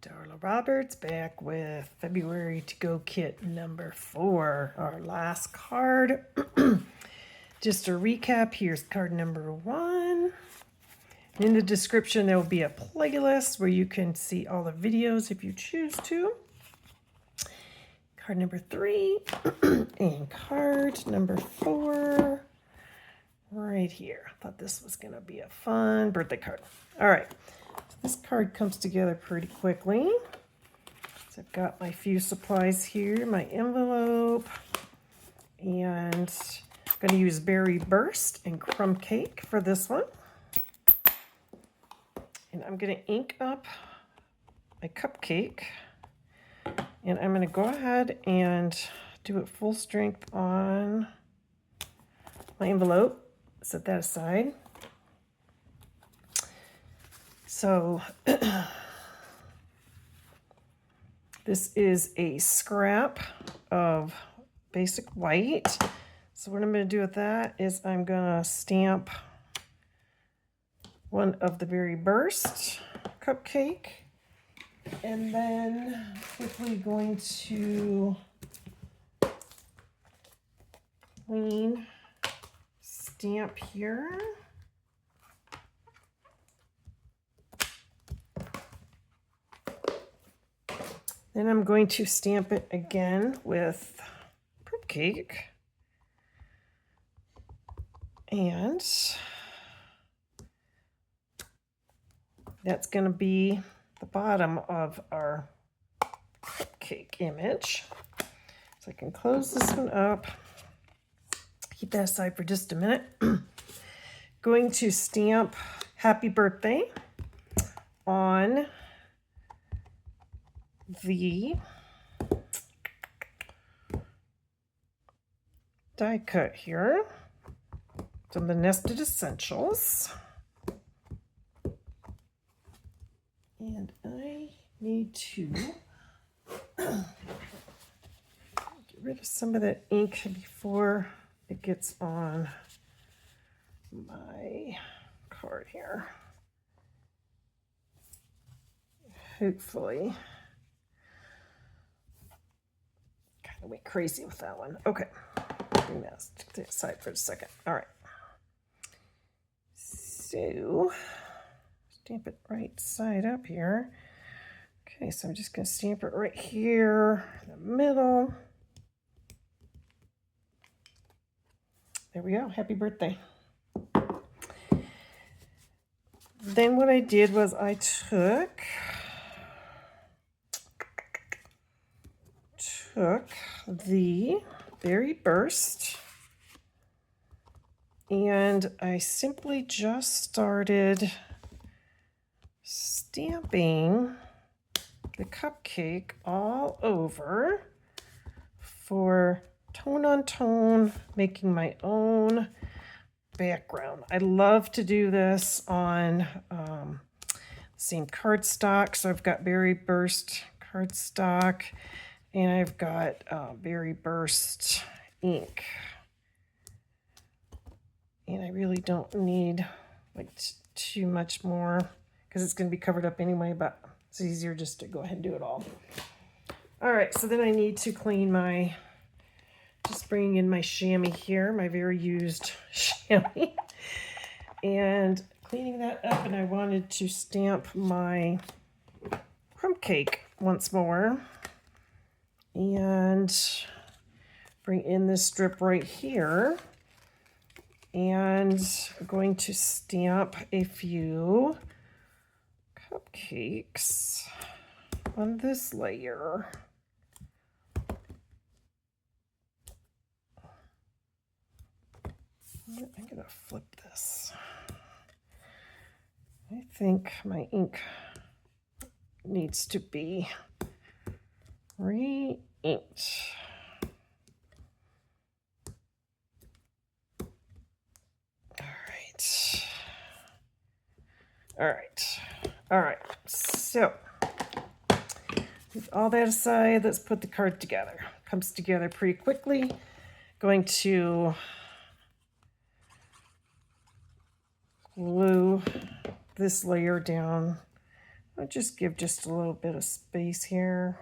Darla Roberts back with February to Go kit number 4, our last card. Just a recap, here's card number 1. In the description there will be a playlist where you can see all the videos if you choose to. Card number 3 and card number 4 right here. I thought this was going to be a fun birthday card. All right. This card comes together pretty quickly. So I've got my few supplies here, my envelope, and I'm going to use Berry Burst and Crumb Cake for this one. And I'm going to ink up my cupcake, and I'm going to go ahead and do it full strength on my envelope. Set that aside. So this is a scrap of basic white. So what I'm going to do with that is I'm going to stamp one of the Berry Burst cupcake, and then quickly going to clean stamp here. Then I'm going to stamp it again with Crumb Cake. And that's going to be the bottom of our cupcake image. So I can close this one up. Keep that aside for just a minute. Going to stamp Happy Birthday on the die cut here. Some of the Nested Essentials. And I need to get rid of some of that ink before it gets on my card here. Hopefully. Kind of went crazy with that one. Okay. Bring that to the side for a second. All right. So stamp it right side up here. Okay, so I'm just going to stamp it right here in the middle. There we go. Happy birthday. Then what I did was I took the Berry Burst, and I simply just started stamping the cupcake all over for tone on tone, making my own background. I love to do this on same cardstock. So I've got Berry Burst cardstock, and I've got Berry Burst ink. And I really don't need like too much more because it's going to be covered up anyway, but it's easier just to go ahead and do it all. All right, so then I need to clean my, just bringing in my chamois here, my very used chamois, and cleaning that up, and I wanted to stamp my crumb cake once more and bring in this strip right here, and I'm going to stamp a few cupcakes on this layer. I'm going to flip this. I think my ink needs to be re-inked. All right. So with all that aside, let's put the card together. Comes together pretty quickly. Going to glue this layer down I'll just give just a little bit of space here.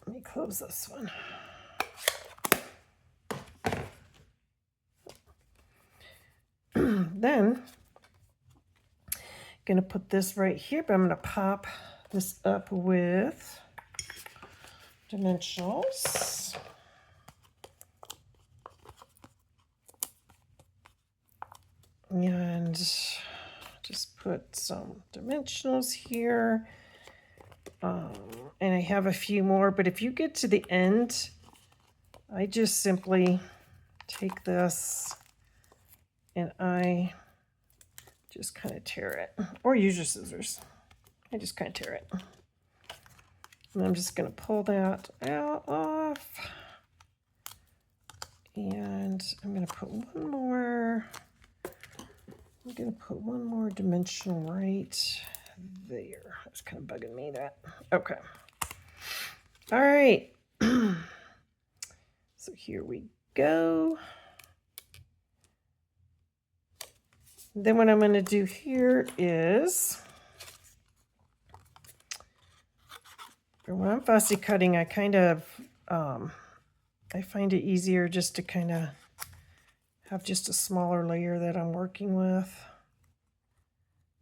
Let me close this one. Then, I'm going to put this right here, but I'm going to pop this up with dimensionals. And just put some dimensionals here. And I have a few more, but if you get to the end, I just simply take this and I just kind of tear it, or use your scissors. I just kind of tear it. And I'm just going to pull that out off. And I'm going to put one more. I'm going to put one more dimensional right there. That's kind of bugging me, that. Okay. All right. So here we go. Then what I'm going to do here is, when I'm fussy cutting, I kind of, I find it easier just to kind of have just a smaller layer that I'm working with.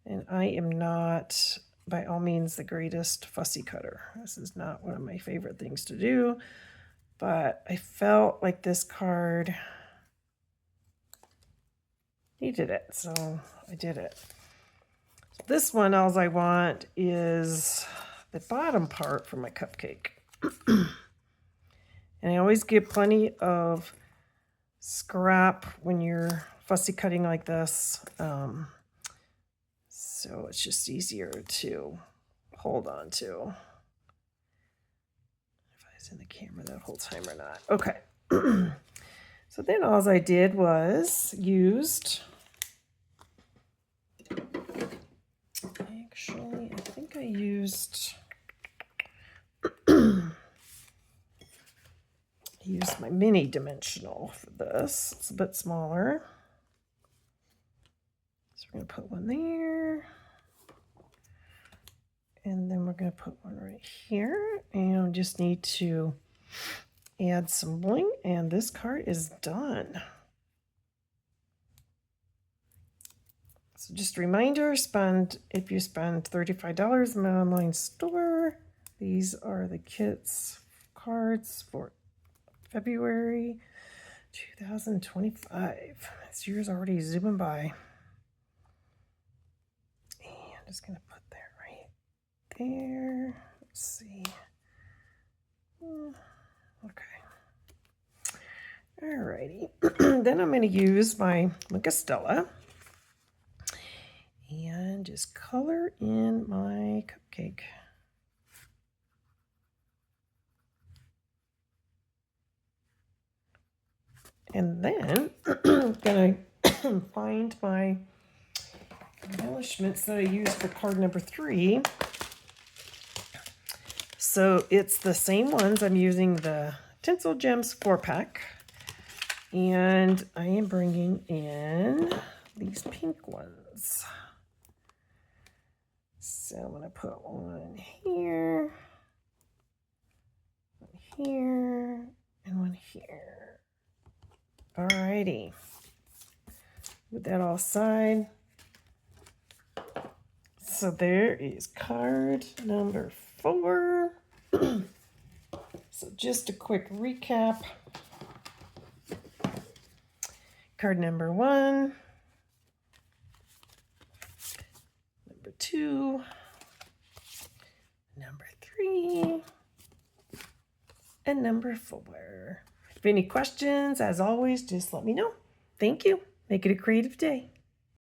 And I am not, by all means, the greatest fussy cutter. This is not one of my favorite things to do, but I felt like this card needed it, so I did it. So this one, all I want is the bottom part for my cupcake. And I always give plenty of scrap when you're fussy cutting like this. So it's just easier to hold on to. If I was in the camera that whole time or not. Okay. So then all I did was used, actually, I think I used, my mini dimensional for this. It's a bit smaller. So we're going to put one there. And then we're going to put one right here. And we just need to add some bling. And this card is done. So just a reminder, if you spend $35 in my online store, these are the kits cards for February 2025. This year's already zooming by. And I'm just going to put that right there. Let's see. Okay. Alrighty. Then I'm going to use my Stella and just color in my cupcake. And then I'm going to find my embellishments that I used for card number 3. So it's the same ones. I'm using the Tinsel Gems 4-pack. And I am bringing in these pink ones. So I'm going to put one here, and one here. Alrighty. Put that all aside. So there is card number 4. So just a quick recap. Card number 1, number 2, number 3, and number 4. If any questions, as always, just let me know. Thank you. Make it a creative day.